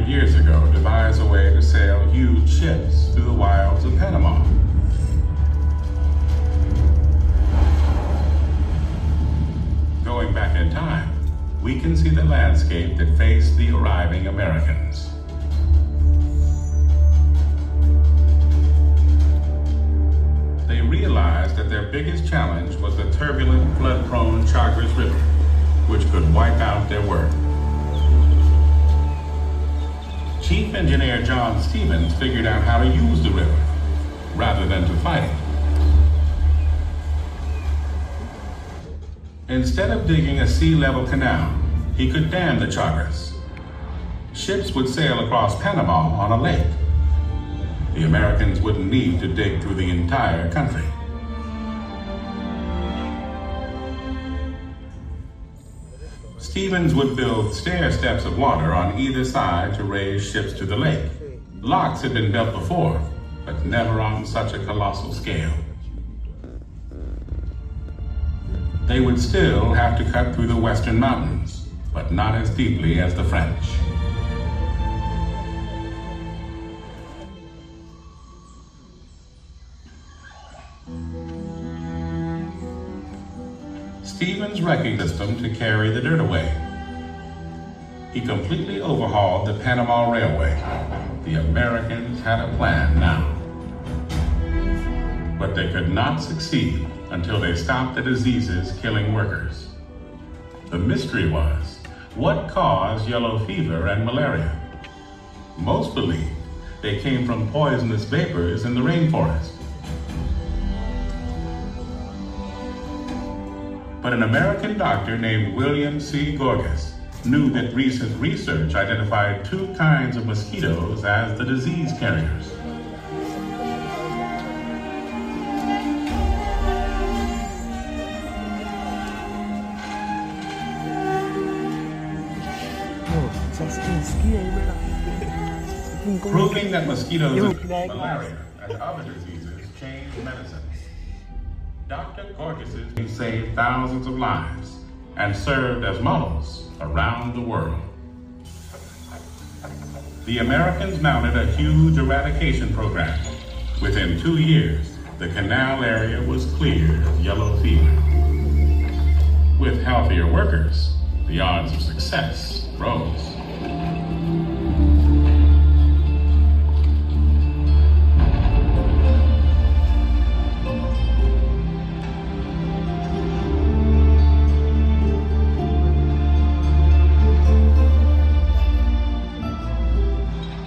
100 years ago devised a way to sail huge ships through the wilds of Panama. Going back in time, we can see the landscape that faced the arriving Americans. They realized that their biggest challenge was the turbulent, flood-prone Chagres River, which could wipe out their work. Chief Engineer John Stevens figured out how to use the river, rather than to fight it. Instead of digging a sea-level canal, he could dam the Chagres. Ships would sail across Panama on a lake. The Americans wouldn't need to dig through the entire country. Stevens would build stair steps of water on either side to raise ships to the lake. Locks had been built before, but never on such a colossal scale. They would still have to cut through the western mountains, but not as deeply as the French. Stevens wrecking system to carry the dirt away. He completely overhauled the Panama Railway. The Americans had a plan now. But they could not succeed until they stopped the diseases killing workers. The mystery was, what caused yellow fever and malaria? Most believed they came from poisonous vapors in the rainforest. But an American doctor named William C. Gorgas knew that recent research identified two kinds of mosquitoes as the disease carriers. Proving that mosquitoes and malaria and other diseases change medicine. Dr. Gorgas saved thousands of lives and served as models around the world. The Americans mounted a huge eradication program. Within 2 years, the canal area was cleared of yellow fever. With healthier workers, the odds of success rose.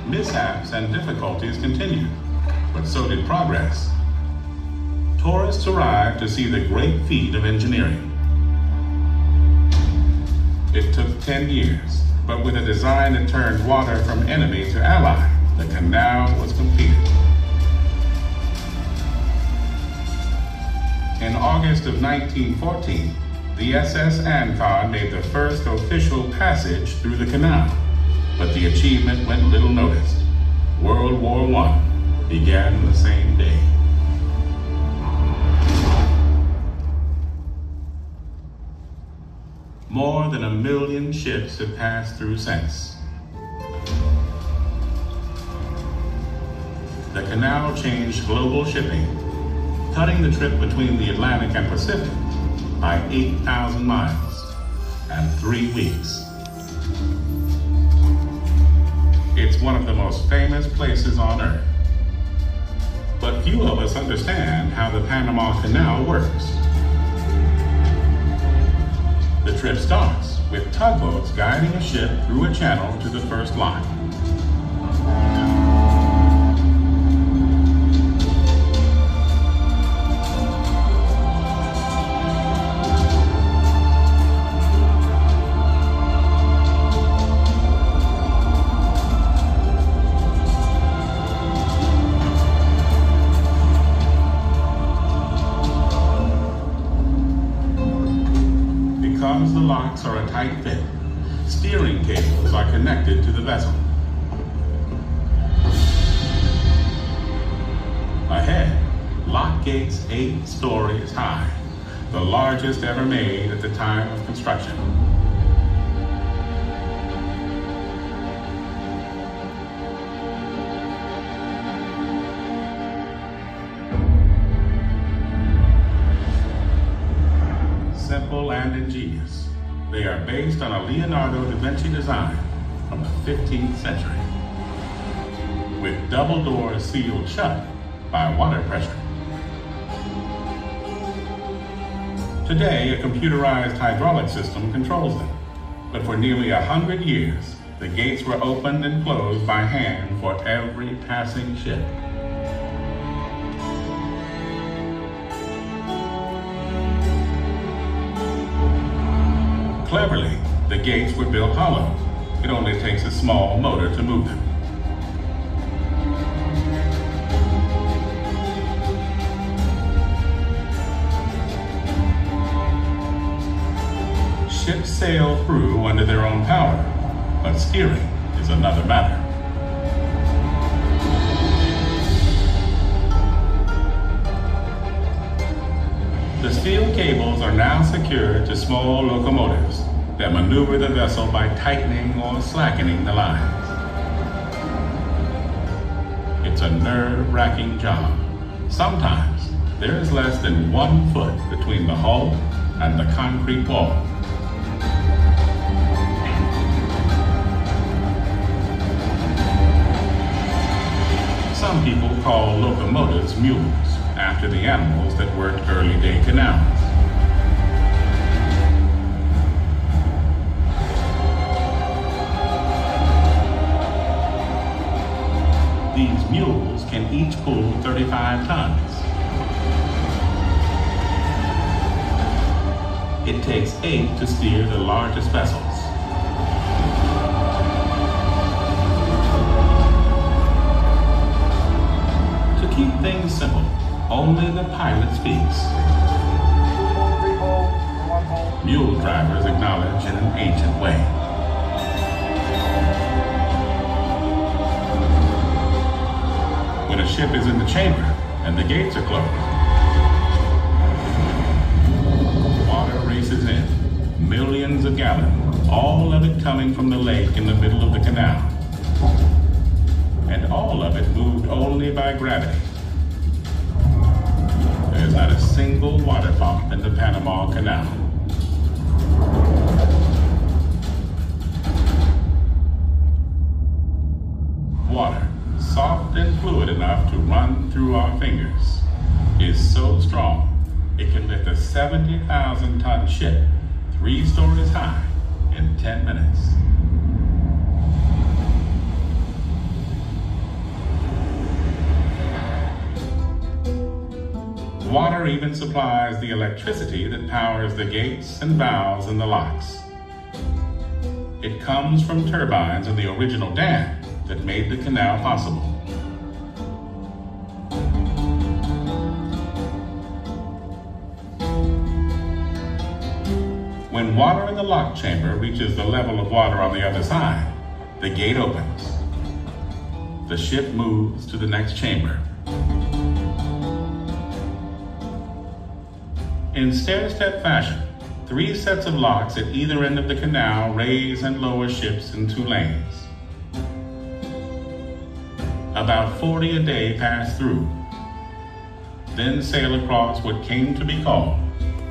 Mishaps and difficulties continued, but so did progress. Tourists arrived to see the great feat of engineering. It took 10 years, but with a design that turned water from enemy to ally, the canal was completed. In August of 1914, the SS Ancon made the first official passage through the canal. But the achievement went little noticed. World War I began the same day. More than 1 million ships have passed through since. The canal changed global shipping, cutting the trip between the Atlantic and Pacific by 8,000 miles and 3 weeks. It's one of the most famous places on Earth. But few of us understand how the Panama Canal works. The trip starts with tugboats guiding a ship through a channel to the first line. Because the locks are a tight fit, steering cables are connected to the vessel. Ahead, lock gates 8 stories high, the largest ever made at the time of construction. simple and ingenious. They are based on a Leonardo da Vinci design from the 15th century, with double doors sealed shut by water pressure. Today, a computerized hydraulic system controls them, but for nearly 100 years, the gates were opened and closed by hand for every passing ship. Cleverly, the gates were built hollow. It only takes a small motor to move them. Ships sail through under their own power, but steering is another matter. The steel cables are now secured to small locomotives that maneuver the vessel by tightening or slackening the lines. It's a nerve-wracking job. Sometimes there is less than 1 foot between the hull and the concrete wall. Some people call locomotives mules, after the animals that worked early-day canals. These mules can each pull 35 tons. It takes 8 to steer the largest vessels. To keep things simple, only the pilot speaks. Mule drivers acknowledge in an ancient way. When a ship is in the chamber and the gates are closed, water races in, millions of gallons, all of it coming from the lake in the middle of the canal. And all of it moved only by gravity. There's not a single water pump in the Panama Canal. Water, soft and fluid enough to run through our fingers, is so strong it can lift a 70,000-ton ship 3 stories high in 10 minutes. Water even supplies the electricity that powers the gates and valves and the locks. It comes from turbines in the original dam that made the canal possible. When water in the lock chamber reaches the level of water on the other side, the gate opens. The ship moves to the next chamber. In stair-step fashion, 3 sets of locks at either end of the canal raise and lower ships in 2 lanes. About 40 a day pass through, then sail across what came to be called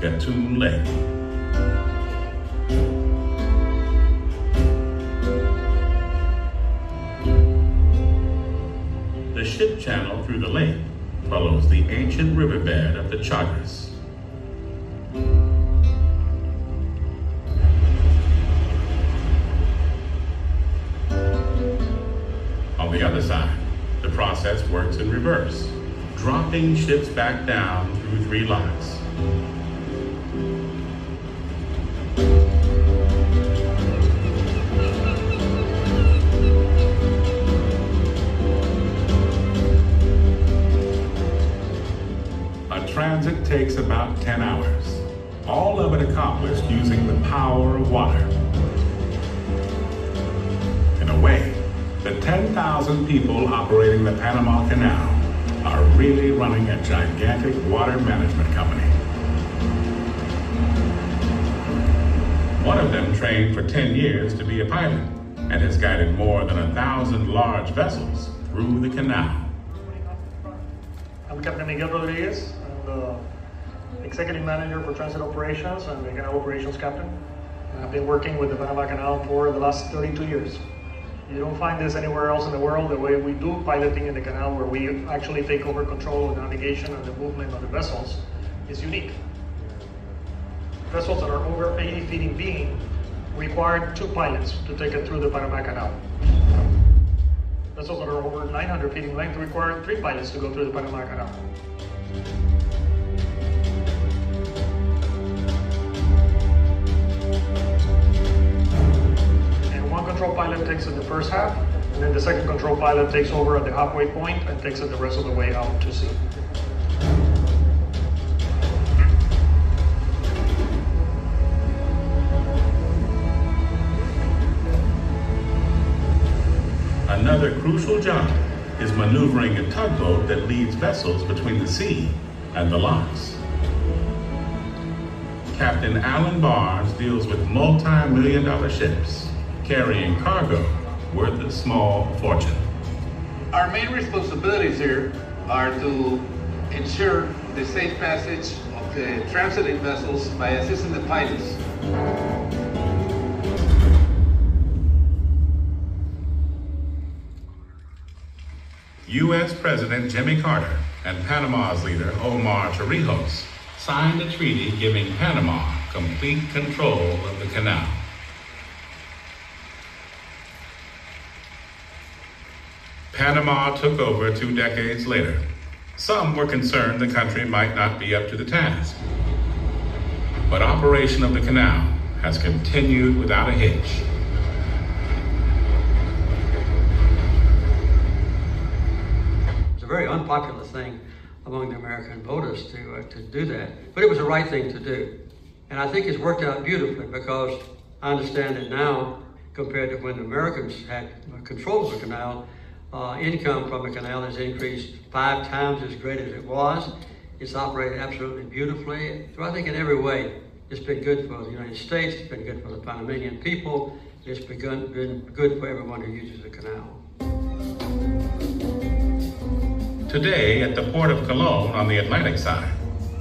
Gatun Lake. The ship channel through the lake follows the ancient riverbed of the Chagres. On the other side, the process works in reverse, dropping ships back down through 3 locks. A transit takes about 10 hours, all of it accomplished using the power of water. In a way, the 10,000 people operating the Panama Canal are really running a gigantic water management company. One of them trained for 10 years to be a pilot and has guided more than 1,000 large vessels through the canal. I'm Captain Miguel Rodriguez. I'm the Executive Manager for Transit Operations and the Canal Operations Captain. I've been working with the Panama Canal for the last 32 years. You don't find this anywhere else in the world, the way we do piloting in the canal, where we actually take over control of the navigation and the movement of the vessels, is unique. Vessels that are over 80 feet in beam require 2 pilots to take it through the Panama Canal. Vessels that are over 900 feet in length require 3 pilots to go through the Panama Canal. And one control pilot takes it the first half, and then the second control pilot takes over at the halfway point and takes it the rest of the way out to sea. Another crucial job is maneuvering a tugboat that leads vessels between the sea and the locks. Captain Alan Barnes deals with multi-million-dollar ships carrying cargo worth a small fortune. Our main responsibilities here are to ensure the safe passage of the transiting vessels by assisting the pilots. U.S. President Jimmy Carter and Panama's leader Omar Torrijos signed a treaty giving Panama complete control of the canal. Panama took over 2 decades later. Some were concerned the country might not be up to the task. But operation of the canal has continued without a hitch. Very unpopular thing among the American voters to do that, but it was the right thing to do. And I think it's worked out beautifully, because I understand that now, compared to when the Americans had control of the canal, income from the canal has increased 5 times as great as it was. It's operated absolutely beautifully. So I think in every way, it's been good for the United States, it's been good for the Panamanian people, it's been good for everyone who uses the canal. Today, at the Port of Cologne on the Atlantic side,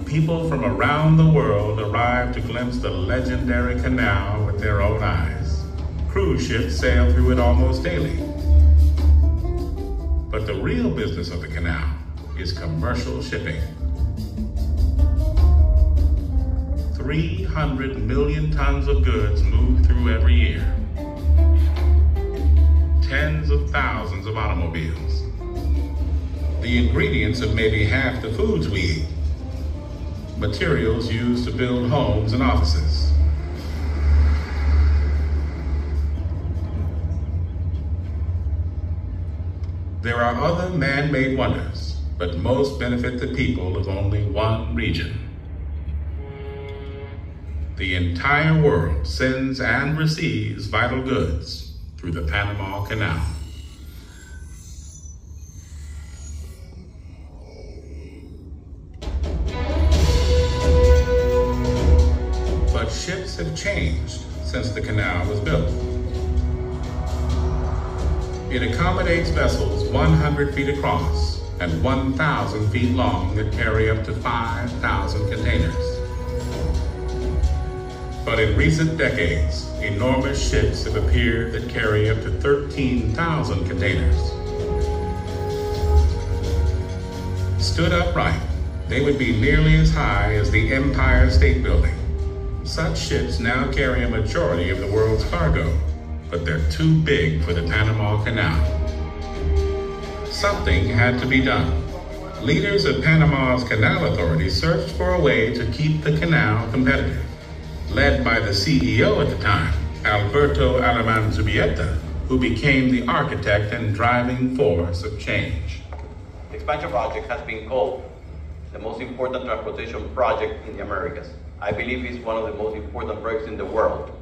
people from around the world arrive to glimpse the legendary canal with their own eyes. Cruise ships sail through it almost daily. But the real business of the canal is commercial shipping. 300 million tons of goods move through every year. Tens of thousands of automobiles. The ingredients of maybe half the foods we eat. Materials used to build homes and offices. There are other man-made wonders, but most benefit the people of only one region. The entire world sends and receives vital goods through the Panama Canal. But ships have changed since the canal was built. It accommodates vessels 100 feet across and 1,000 feet long that carry up to 5,000 containers. But in recent decades, enormous ships have appeared that carry up to 13,000 containers. Stood upright, they would be nearly as high as the Empire State Building. Such ships now carry a majority of the world's cargo, but they're too big for the Panama Canal. Something had to be done. Leaders of Panama's Canal Authority searched for a way to keep the canal competitive, led by the CEO at the time, Alberto Alamanzubieta, who became the architect and driving force of change. The expansion project has been called the most important transportation project in the Americas. I believe it's one of the most important projects in the world.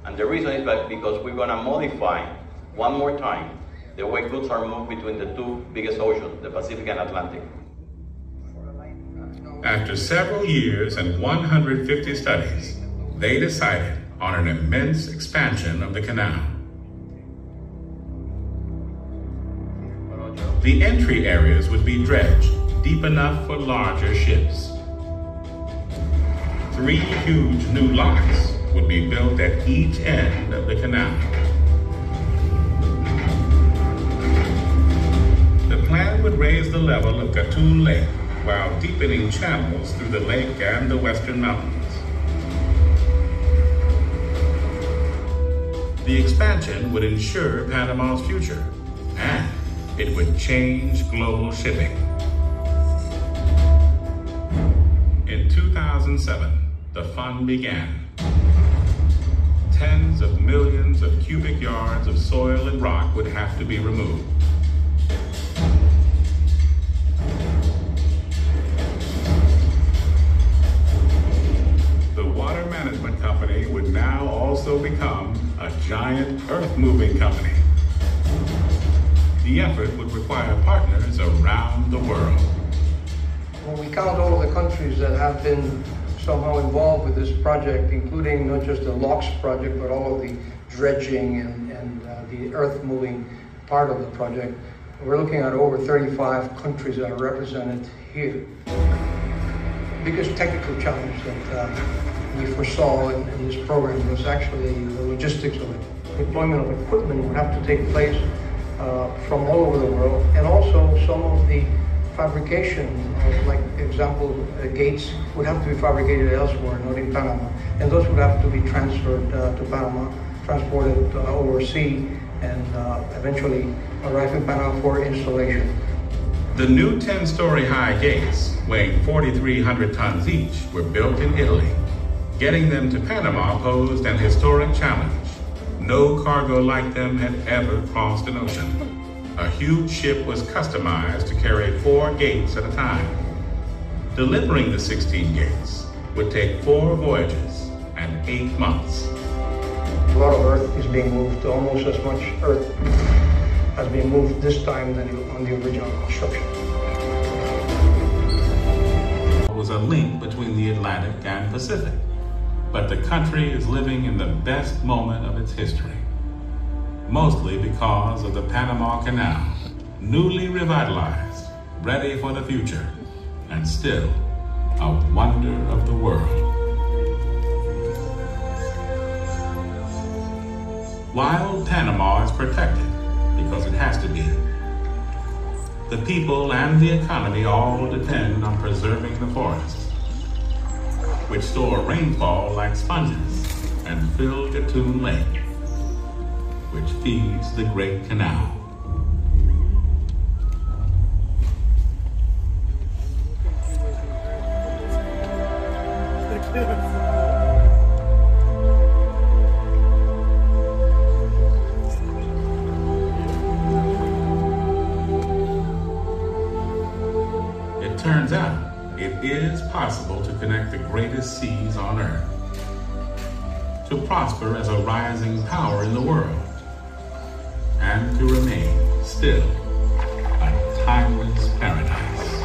And the reason is because we're going to modify one more time the way goods are moved between the 2 biggest oceans, the Pacific and Atlantic. After several years and 150 studies, they decided on an immense expansion of the canal. The entry areas would be dredged deep enough for larger ships. 3 huge new locks would be built at each end of the canal. The plan would raise the level of Gatun Lake while deepening channels through the lake and the western mountains. The expansion would ensure Panama's future, and it would change global shipping. In 2007, the fun began. Tens of millions of cubic yards of soil and rock would have to be removed. The water management company would now also become a giant earth-moving company. The effort would require partners around the world. When we count all of the countries that have been somehow involved with this project, including not just the locks project, but all of the dredging and the earth-moving part of the project, we're looking at over 35 countries that are represented here. The biggest technical challenge that we foresaw in this program was actually the logistics of it. Deployment of equipment would have to take place from all over the world, and also some of the fabrication of, like example, gates would have to be fabricated elsewhere, not in Panama, and those would have to be transferred to Panama, transported overseas, and eventually arrive in Panama for installation. The new 10-story high gates, weighing 4,300 tons each, were built in Italy. Getting them to Panama posed an historic challenge. No cargo like them had ever crossed an ocean. A huge ship was customized to carry 4 gates at a time. Delivering the 16 gates would take 4 voyages and 8 months. A lot of earth is being moved, almost as much earth has been moved this time than on the original construction. It was a link between the Atlantic and Pacific, but the country is living in the best moment of its history. Mostly because of the Panama Canal, newly revitalized, ready for the future, and still a wonder of the world. While Panama is protected, because it has to be, the people and the economy all depend on preserving the forests, which store rainfall like sponges and fill Gatun Lake, which feeds the Great Canal. It turns out it is possible to connect the greatest seas on Earth, to prosper as a rising power in the world, and to remain still a timeless paradise.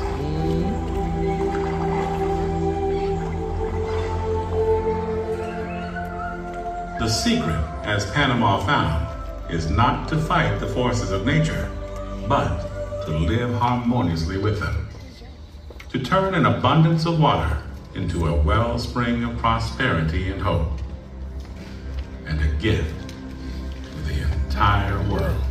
The secret, as Panama found, is not to fight the forces of nature, but to live harmoniously with them, to turn an abundance of water into a wellspring of prosperity and hope, and a gift to the entire world.